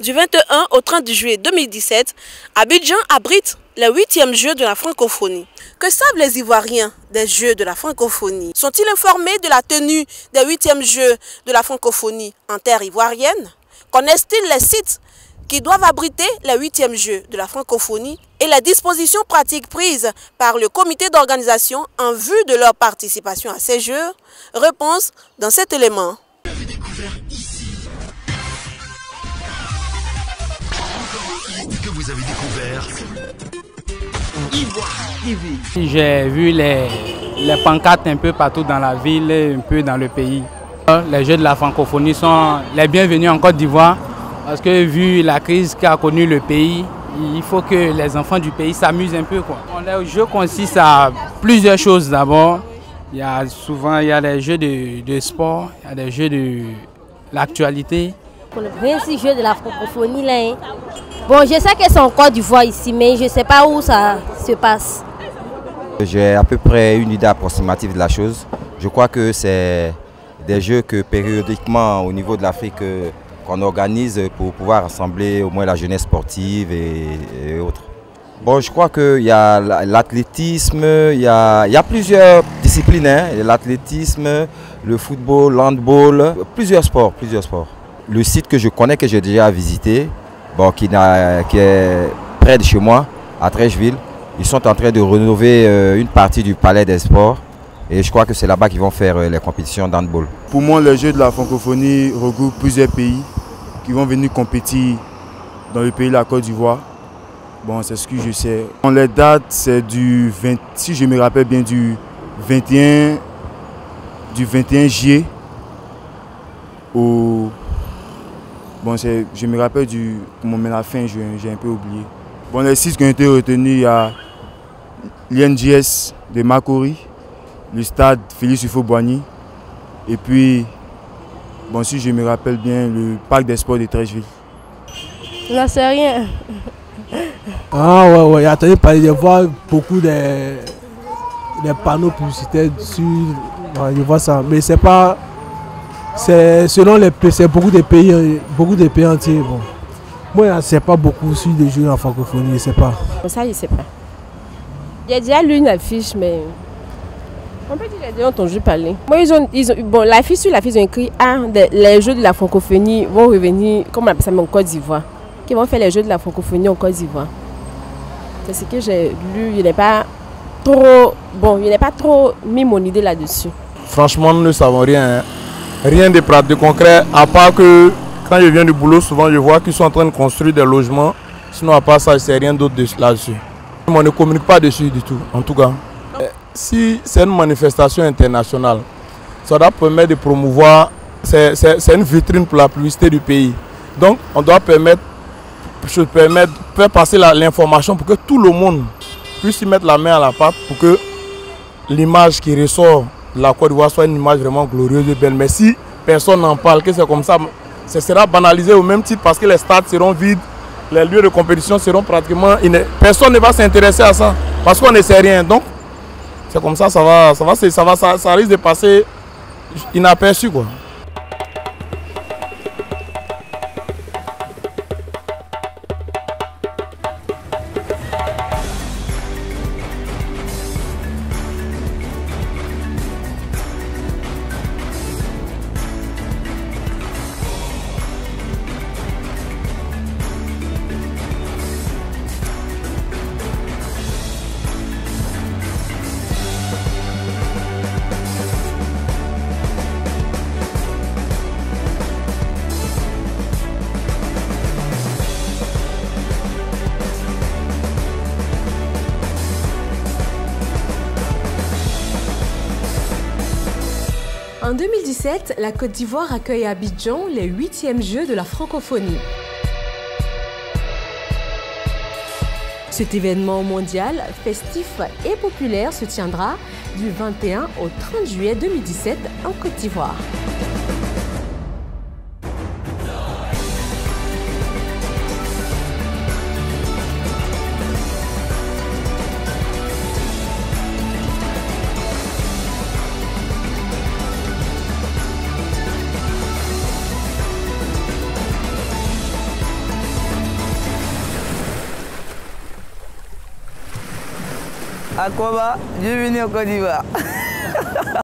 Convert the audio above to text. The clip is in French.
Du 21 au 30 juillet 2017, Abidjan abrite les 8e Jeux de la francophonie. Que savent les Ivoiriens des Jeux de la francophonie? Sont-ils informés de la tenue des 8e Jeux de la francophonie en terre ivoirienne? Connaissent-ils les sites qui doivent abriter les 8e Jeux de la francophonie et les dispositions pratiques prises par le comité d'organisation en vue de leur participation à ces Jeux? Réponse dans cet élément. Que vous avez découvert Ivoire TV. J'ai vu les pancartes un peu partout dans la ville, un peu dans le pays. Les Jeux de la francophonie sont les bienvenus en Côte d'Ivoire parce que vu la crise qu'a connue le pays, il faut que les enfants du pays s'amusent un peu, quoi. Les Jeux consistent à plusieurs choses d'abord. Il y a les jeux de sport, il y a des jeux de l'actualité. Pour le premier jeu de la francophonie là, hein. Bon, je sais que c'est en Côte d'Ivoire ici, mais je ne sais pas où ça se passe. J'ai à peu près une idée approximative de la chose. Je crois que c'est des jeux que périodiquement au niveau de l'Afrique qu'on organise pour pouvoir rassembler au moins la jeunesse sportive et autres. Bon, je crois qu'il y a l'athlétisme, il y a plusieurs disciplines, hein. L'athlétisme, le football, l'handball, plusieurs sports. Le site que je connais, que j'ai déjà visité, bon, qui est près de chez moi, à Trècheville, ils sont en train de rénover une partie du palais des sports et je crois que c'est là-bas qu'ils vont faire les compétitions d'handball. Pour moi, les Jeux de la francophonie regroupent plusieurs pays qui vont venir compétir dans le pays de la Côte d'Ivoire. Bon, c'est ce que je sais. Bon, les dates, c'est du 20, si je me rappelle bien, du 21 juillet au... Bon, je me rappelle mais la fin, j'ai un peu oublié. Bon, les sites qui ont été retenus, il y a l'INJS de Makori, le stade Félix Houphouët-Boigny, et puis, bon, si je me rappelle bien, le parc des sports de Trècheville. Je n'en sais rien. Ah ouais, j'ai entendu parler de voir beaucoup des panneaux publicitaires dessus, ouais, je vois ça, mais c'est pas... C'est selon les pays, c'est beaucoup de pays entiers. Bon. Moi, je ne sais pas beaucoup sur des jeux en francophonie, je ne sais pas. Ça, je ne sais pas. J'ai déjà lu une affiche, mais on peut dire que les gens ont entendu parler. Moi, bon, l'affiche sur l'affiche, ils ont écrit les Jeux de la francophonie vont revenir, comme on appelle ça, en Côte d'Ivoire. Qui vont faire les Jeux de la francophonie en Côte d'Ivoire. C'est ce que j'ai lu. Il n'est pas trop mis mon idée là-dessus. Franchement, nous ne savons rien. Hein. Rien de pratique concret, à part que quand je viens du boulot, souvent je vois qu'ils sont en train de construire des logements. Sinon, à part ça, je ne sais rien d'autre là-dessus. On ne communique pas dessus du tout, en tout cas. Si c'est une manifestation internationale, ça doit permettre de promouvoir, c'est une vitrine pour la publicité du pays. Donc, on doit faire passer l'information pour que tout le monde puisse y mettre la main à la pâte pour que l'image qui ressort la Côte d'Ivoire soit une image vraiment glorieuse et belle. Mais si personne n'en parle, que c'est comme ça, ce sera banalisé au même titre parce que les stades seront vides, les lieux de compétition seront pratiquement... Personne ne va s'intéresser à ça parce qu'on ne sait rien. Donc, c'est comme ça, ça risque de passer inaperçu, quoi. En 2017, la Côte d'Ivoire accueille à Abidjan les 8e Jeux de la francophonie. Cet événement mondial, festif et populaire se tiendra du 21 au 30 juillet 2017 en Côte d'Ivoire. Aquaba, bienvenue en Côte d'Ivoire.